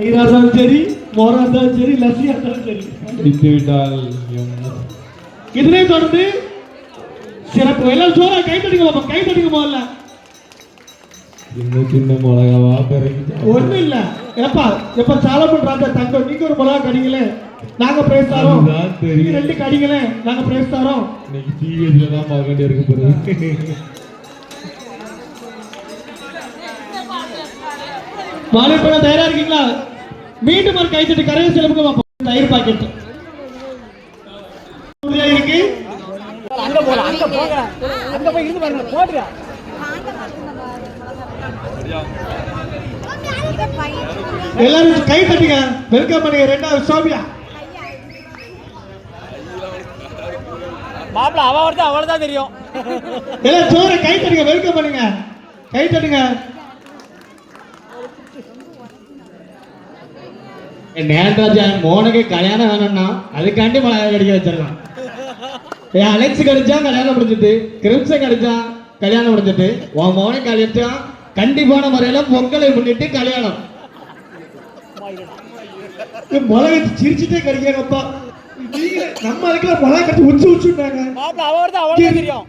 தயிரா இருந்தாலும் சரி, மோரா இருந்தாலும் சரி, லஸ்ஸியா இருந்தாலும் சரி, குடித்து விட்டால் இதுவே தொடர்ந்து சிறப்பு. எல்லாம் சோறா கை தட்டிங்க பாப்பா, கை தட்டிங்க முதல்ல. இன்னும் சின்ன மிளகாவா பிறகு ஒண்ணும் இல்ல. எப்பா எப்ப சாலை பண்றாங்க தங்கம், நீங்க ஒரு மிளகா கடிங்களே நாங்க பிரைஸ் தரோம், நீங்க 2 கடிங்களே நாங்க பிரைஸ் தரோம். இன்னைக்கு டிவிஎஸ்ல தான் பார்க்க வேண்டிய இருக்கு போறது. வாழைப்பழ தயாரா இருக்கீங்களா? மீண்டும் ஒரு கை தட்டி கரையை செலவுக்கு பாப்போம். தயிர் பாக்கெட் இருக்கு. அங்க போல அங்க போங்க, அங்க போய் இருந்து பாருங்க போடுங்க. எல்லாரும் கை தட்டுங்க, வெல்கம் பண்ணுங்க. 2வது சோபியா மாப்பிள அவ வரது அவளதான் தெரியும். எல்லாம் சோற கை தட்டுங்க, வெல்கம் பண்ணுங்க, கை தட்டுங்க. நேராஜா மோனுக்கு கல்யாணம் வேணும்னா அதுக்காண்டி மிளகா கடிக்க வச்சிடலாம். அலெக்ஸ் கடிச்சா கல்யாணம் முடிஞ்சிட்டு, கிரிப்ஸ் கடிச்சா கல்யாணம் முடிஞ்சிட்டு, உன் மோனை கழிச்சா கண்டிப்பான முறையில பொங்கலை முன்னிட்டு கல்யாணம். மிளகா சிரிச்சுட்டே கடிக்காங்கப்பா. நம்ம அதுக்குள்ள மிளகா கட்டி உச்சுட்டாங்க. அவ வரது அவளதான் தெரியும்.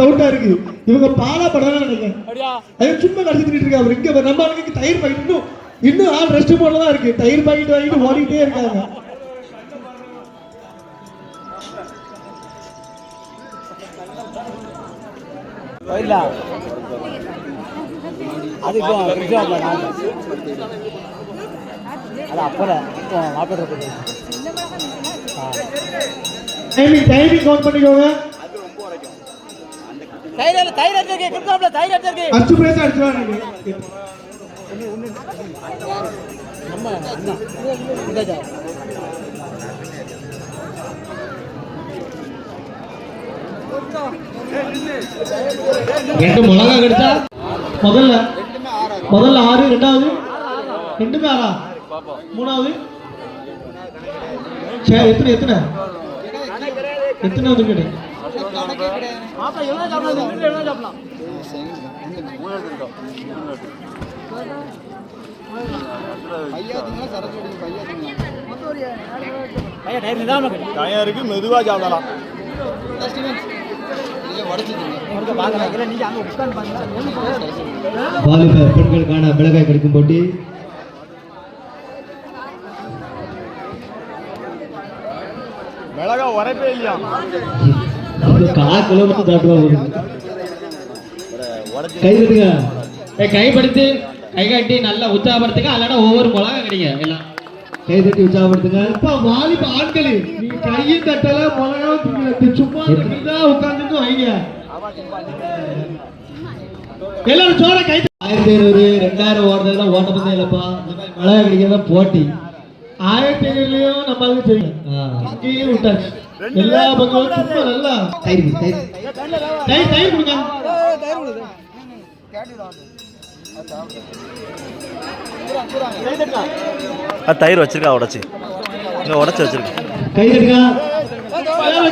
டவுட்டா இருக்கு, இவங்க பாலா படம் நினைக்கிறேன். சும்மா கடிச்சிட்டு இருக்காங்க. இங்க நம்ம அதுக்கு தயிர் பாக்கெட் இன்னும் ஆள் ரெஸ்ட் போல தான் இருக்கு. தயிர் பாக்கெட் வாங்கிட்டு ஓடிட்டே இருக்காங்க. டைமிங் கவுண்ட் பண்ணிக்கோங்க. அச்சு பிரேஸ் அடிச்சுவாங்க. ரெண்டு மிளகா கிடைச்சா முதல்ல 6, 2வது 2மே 6, 3வது எத்தனை கிடை தயாருக்கு மெதுவா சாப்பிடலாம். வாலிபர் பெண்களுக்கான மிளகாய் கடிக்கும் போட்டி. மிளகா உரைப்பே இல்லையா? 1/4 கிலோமீட்டர் தாட்டுவாங்க. கை தட்டுங்க, கை படுத்து கை கட்டி நல்லா உற்சாகப்படுத்துங்க. அல்லனா ஒவ்வொரு மிளகா கிடைங்க. எல்லாம் கை தட்டி உற்சாகப்படுத்துங்க. இப்ப வாலிப ஆட்களே, நீங்க கையும் தட்டல மிளகா சும்மா உட்கார்ந்துட்டு வைங்க. எல்லாரும் சோற கை 1500 2000 ஓடுறதுலாம் ஓட்டப்பந்தே இல்லப்பா. மிளகா கிடைக்கிறதா போட்டி. 1500லயும் நம்மளுக்கு தெரியும். இங்கேயே விட்டாச்சு. எல்லா பக்கமும் சும்மா நல்லா தயிர் கொடுங்க. தயிர் வச்சிருக்கா உடச்சி வச்சிருக்கேன். கை தட்டுங்க,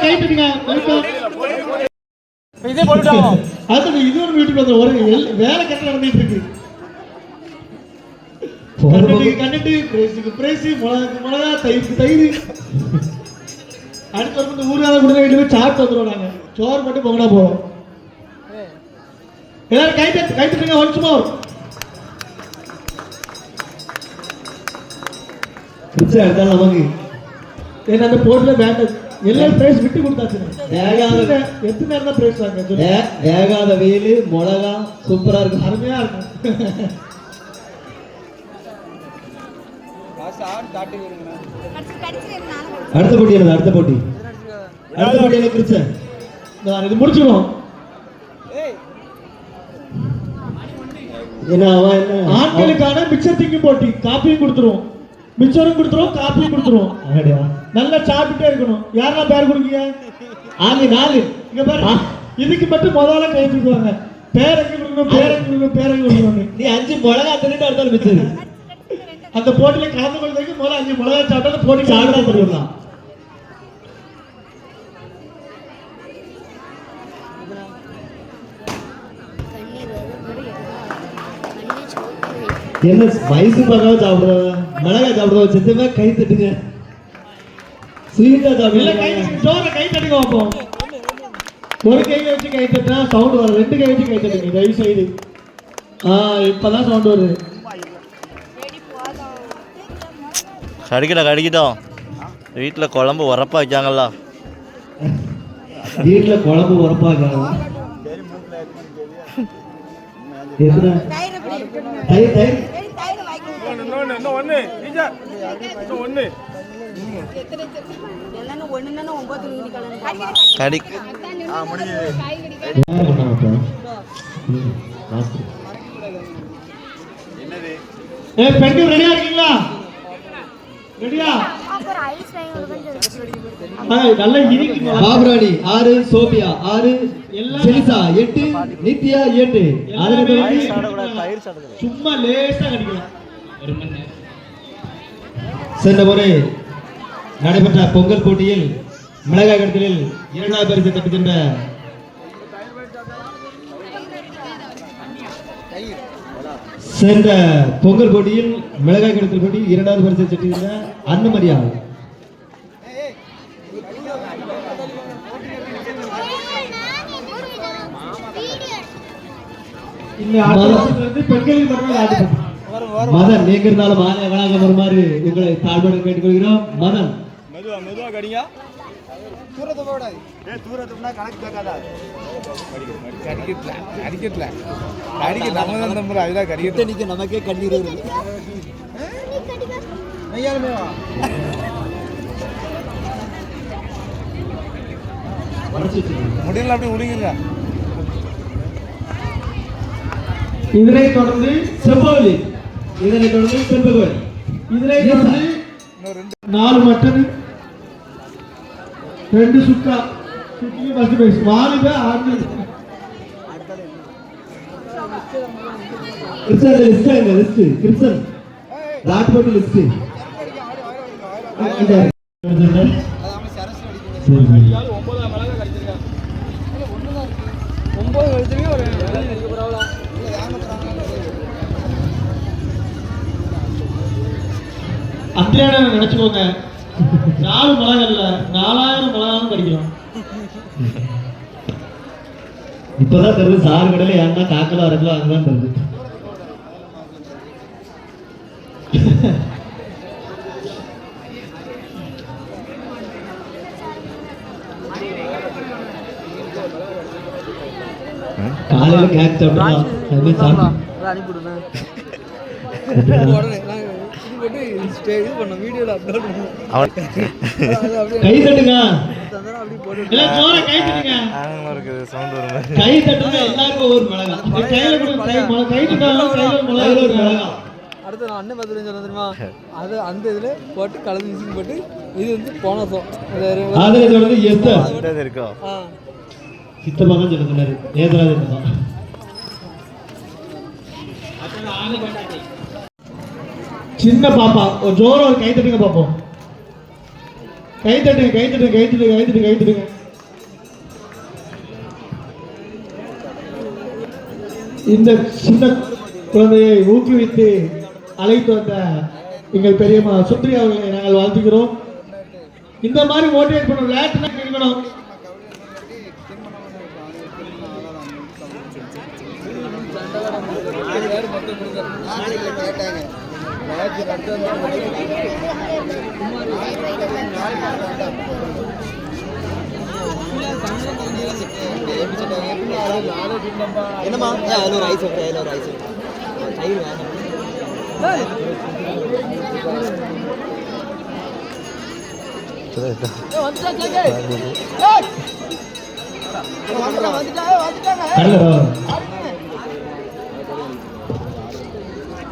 கை தட்டுங்க. இதே போட்டுட்டாங்க. அது இது ஒரு வீட்டுக்கு வந்து ஒரு வேலை கட்ட நடந்துட்டு இருக்கு. கண்டுட்டு பிரைஸ் மிளகா தயிர் அடுத்து வந்து ஊருகால கொடுத்த வீட்டுல போய் சாப்பிட்டு வந்துடுவோம். நாங்க சோறு மட்டும் பொங்கலா போவோம். எல்லாரும் கை தட்டுங்க. Once more. நமக்கு ஏன்னா அந்த போர்ட்ல வேண்டாம். எல்லாரும் பிரைஸ் விட்டு கொடுத்தாச்சு. எத்தனை நேரம் தான் பிரைஸ் வாங்க. வேகாத வெயில் மிளகா சூப்பரா இருக்கும், அருமையா இருக்கும். அடுத்த போட்டி கிறிஸ்டன் இது முடிச்சிடும். ஆட்களுக்கான மிச்சர் திங்கி போட்டி. காப்பியும் கொடுத்துருவோம், மிச்சரும் கொடுத்துருவோம், காப்பியும் கொடுத்துருவோம். நல்லா சாப்பிட்டே இருக்கணும். யாரெல்லாம் பேர் கொடுக்கீங்க? 4 இங்க பாரு. இதுக்கு மட்டும் முதல்ல கை தூக்குவாங்க. பேரங்க கொடுக்கணும். நீ 5 மிளகா தின்னுட்டு அடுத்தாலும் மிச்சது. அந்த போட்டியில கலந்து கொள்வதற்கு முதல்ல 5 மிளகா சாப்பிட்டா போட்டி சாப்பிட முடியும். என்ன வயசு பார்க்காம சாப்பிடுறாங்க, மிளகாய் சாப்பிடுறோம். சித்தமே கை தட்டுங்க, ஸ்வீட்டா சாப்பிடல. ஜோர கை தட்டுங்க பார்ப்போம். ஒரு கையில வச்சு கை தட்டா சவுண்ட் வரும், ரெண்டு கை வச்சு கை தட்டுங்க தயவு செய்து. இப்பதான் சவுண்ட் வருது. கடிக்கட்டும். வீட்டில் குழம்பு உரப்பா வைக்காங்களா? வீட்டுல குழம்பு உரப்பாங்க. தயிர் தயிர் கடி பெண்கள் ரெடியா இருக்கீங்களா? ரெடியா? நல்லா இனிக்குங்க. பாபுராணி 6, சோபியா 6, ஜெனிசா 8, நித்யா 8. சும்மா லேசா கடிக்கலாம். சென்ற முறை நடைபெற்ற பொங்கல் போட்டியில் மிளகாய் கடத்தலில் 2வது பரிசு தட்டுகின்ற சென்ற பொங்கல் போட்டியில் மிளகாய் கடத்தல் போட்டி 2வது பரிசை தட்டுகின்ற அன்னமரியா. மதன் நீங்க இருந்தாலும் மாலை வளாக வருமாறு உங்களை தாழ்வுடன் கேட்டுக்கொள்கிறோம். மதன் மெதுவா கடிங்க. நமக்கே கண்ணீர் வருது. முடியல அப்படி உடுங்க. இதனை தொடர்ந்து செவ்வாய், இதனை தொடர்ந்து செம்பகோல், இதனை தொடர்ந்து 4 மட்டன் 2 சுக்கா சுக்கி ஃபர்ஸ்ட் பிரைஸ். வாலிப ஆண்டு கிருஷ்ணன் லிஸ்ட் எங்க லிஸ்ட் கிருஷ்ணன் ராட்போட் லிஸ்ட் அத்தியான நினைச்சுக்கோங்க. 4 மிளகா இல்ல 4000 மிளகாவும் கிடைக்கலாம். இப்பதான் தெரியுது சாறு கடையில ஏன்னா காக்கல வரல அங்கதான் தெரியுது. காலையில கேக் சாப்பிடலாம். கை தட்டுங்க, கை தட்டுங்க. எல்லாருக்கும் ஒரு மிளகா கையில கை தட்டாலும் கையில ஒரு மிளகா. அடுத்து நான் அண்ணன் பார்த்து சொன்ன தெரியுமா, அது அந்த இதில் போட்டு கலந்து மிஷின் போட்டு இது வந்து போனசம் இருக்கோ சித்தப்பா தான் சொன்னாரு. நேதராஜன் சின்ன பாப்பா ஒரு ஜோர ஒரு கை தட்டுங்க பாப்போம். கை தட்டுங்க கை தட்டுங்க கை தட்டுங்க கை தட்டுங்க கை தட்டுங்க. இந்த சின்ன குழந்தையை ஊக்குவித்து அழைத்து வந்த எங்கள் பெரியம்மா சுப்ரி அவர்களை நாங்கள் வாழ்த்துக்கிறோம். இந்த மாதிரி மோட்டிவேட் பண்ண விளையாட்டு இருக்கணும். என்னமா அதில் ஒரு ஐஸ் அதில் ஒரு ஐஸ் தயிர்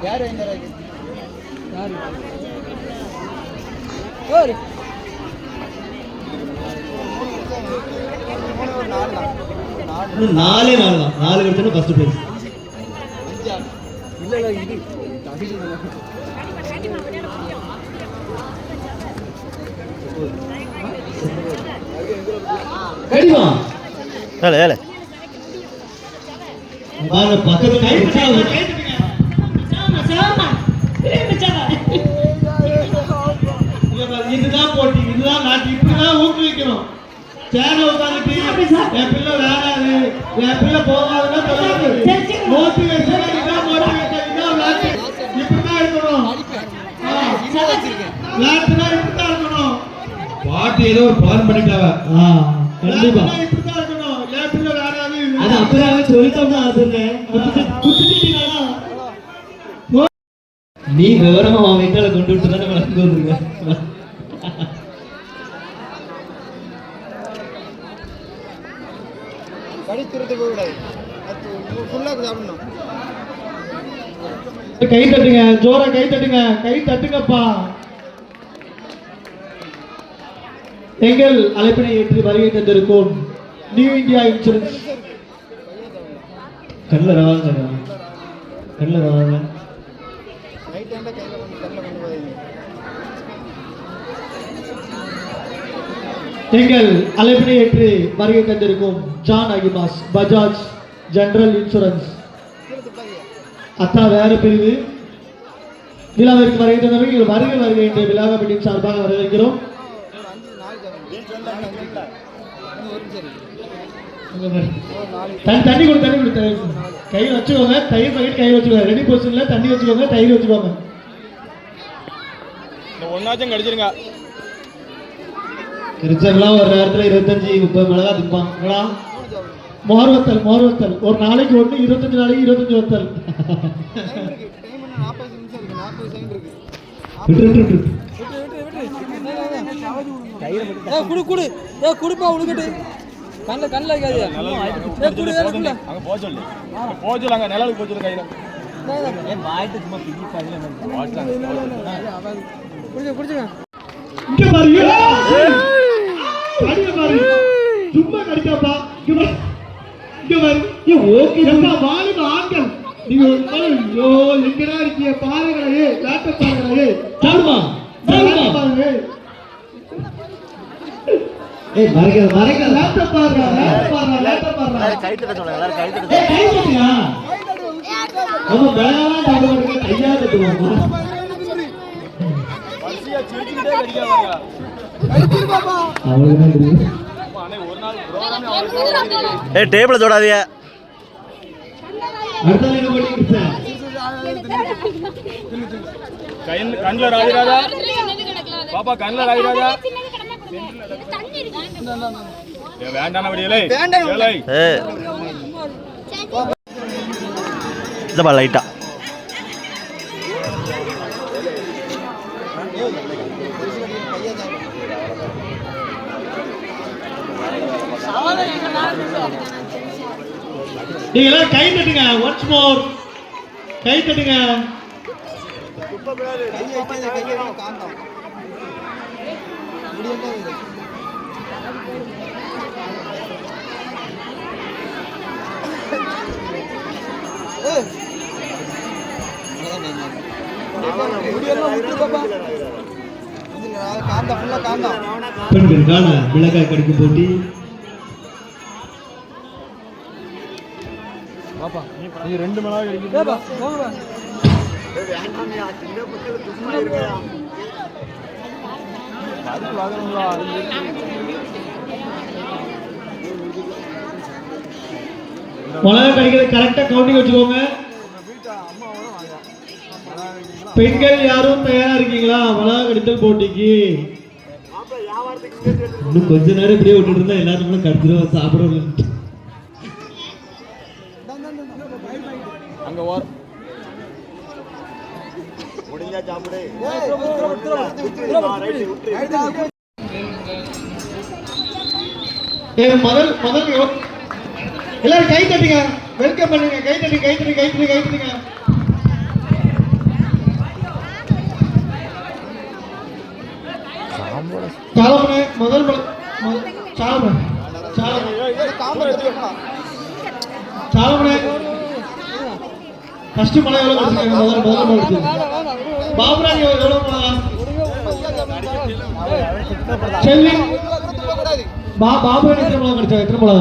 யார் நாலே நாலு தான். 4 கிடைச்சா ஃபர்ஸ்ட் பிரைஸ். இல்ல இது கடிமா ஏலே ஏலே பாரு பக்கத்துல கை வச்சா இதுதான் போட்டி, இதுதான் நாட்டு. இப்படிதான் ஊக்குவிக்கணும். சேர்ல உட்காந்துட்டு என் பிள்ளை வேணாது, என் பிள்ளை போகாதுன்னா சொல்லாது. மோட்டிவேஷன் இதான், மோட்டிவேஷன் இதான் விளையாட்டு. இப்படிதான் இருக்கணும். விளையாட்டுனா இப்படிதான் இருக்கணும். பாட்டு ஏதோ ஒரு பிளான் பண்ணிட்டாவ. கண்டிப்பா இப்படிதான் இருக்கணும். என் பிள்ளை வேணாது. அது அப்படியே சொல்லிட்டோம்னா அதுங்க குத்துட்டீங்களா? நீ விவரமா அவன் வீட்டால கொண்டு விட்டு தானே வளர்ந்து வந்துருங்க. கை தட்டுங்க, ஜோரா கை தட்டுங்க, கை தட்டுங்கப்பா. எங்கள் அழைப்பினை ஏற்று வருகை தந்திருக்கும் நியூ இந்தியா இன்சூரன்ஸ். கண்ணில் ரவாங்க, கண்ணில் ரவாங்க. எங்கள் அழைப்பினை ஏற்று வருகை தந்திருக்கும் ஜான் அகிமாஸ் பஜாஜ் ஜெனரல் இன்சூரன்ஸ். அத்தா வேற பிரிவு விழாவிற்கு வருகை தந்தவர்கள் வருகை என்ற விழா கமிட்டியின் சார்பாக வரவேற்கிறோம். தண்ணி கொடு கை வச்சுக்கோங்க. தயிர் பாக்கெட் கை வச்சுக்கோங்க. ரெடி பொசிஷன்ல தண்ணி வச்சுக்கோங்க, தயிர் வச்சுக்கோங்க. ஒன்னாச்சும் கடிச்சிருங்க. கிரிச்சர்லாம் ஒரு நேரத்துல 25-30 மிளகா திப்பாங்களா? மோர்வத்தல் ஒரு நாளைக்கு 1, 25 நாளைக்கு 25 வத்தல். குடுப்பா உனக்கிட்டு கண்ணில் வைக்காது. அங்க போக சொல்லு, அங்க நிழலுக்கு போக சொல்லு. கையில குடிச்சுங்க. இங்க பாருங்க, கடிக்க பாரு, சும்மா கடிக்காப்பா. இங்க பாரு, ஓகே வாலிப ஆண்கள் நீங்க ஐயோ எங்கடா இருக்கீங்க பாருங்களே, லேப்டாப் பாருங்களே. சாருமா பாருங்க, ஏய் மறைக்க லேப்டாப் பாருங்க. கை தட்ட சொல்லுங்க, எல்லாரும் கை தட்ட. ஏய் கை தட்டியா? நம்ம மேலலாம் தட்ட மாட்டோம், கையா தட்டுவோம். வரிசையா சிரிச்சுக்கிட்டே கடிக்காதீங்க. அவ்வளவுதான் தெரியும். ஒரு நாள் ப்ரோகிராமே அவருக்கு. ஏய் டேபிள தொடாதீங்க. அடுத்த என்ன பண்ணிட்டு சார்? கண்ணில் ராஜராஜா பாப்பா, கண்ணில் ராஜராஜா வேண்டாம் விடியலை இல்லப்பா லைட்டா. நீங்க எல்லாரும் கை தட்டுங்க. ஒன்ஸ் மோர் கை தட்டுங்க. பெண்களுக்கான மிளகாய் கடிக்கும் போட்டி. நீ 2 மிளகாய் கடிக்க மிளகா கடிக்கிறது கரெக்டா கவுண்டிங் வச்சுக்கோங்க. பெண்கள் யாரும் தயாரா இருக்கீங்களா மிளகா கடித்தல் போட்டிக்கு? இன்னும் கொஞ்ச நேரம் இப்படியே விட்டுட்டு இருந்தா எல்லாரும் கடிச்சிருவோம், சாப்பிடுறோம். அங்க ஓர் முடிஞ்சா சாப்பிடு. முதல் எல்லாரும் கை தட்டுங்க, வெல்கம் பண்ணுங்க. கை தட்டுங்க. சாலமனே முதல் சாலமனே ஃபர்ஸ்ட் மலை எவ்வளவு கொடுத்தீங்க? முதல் கொடுத்தீங்க. பாபுராஜ் எவ்வளவு மலை? செல்லி பாபுராஜ் எத்தனை மலை கிடைச்சா? எத்தனை மலை?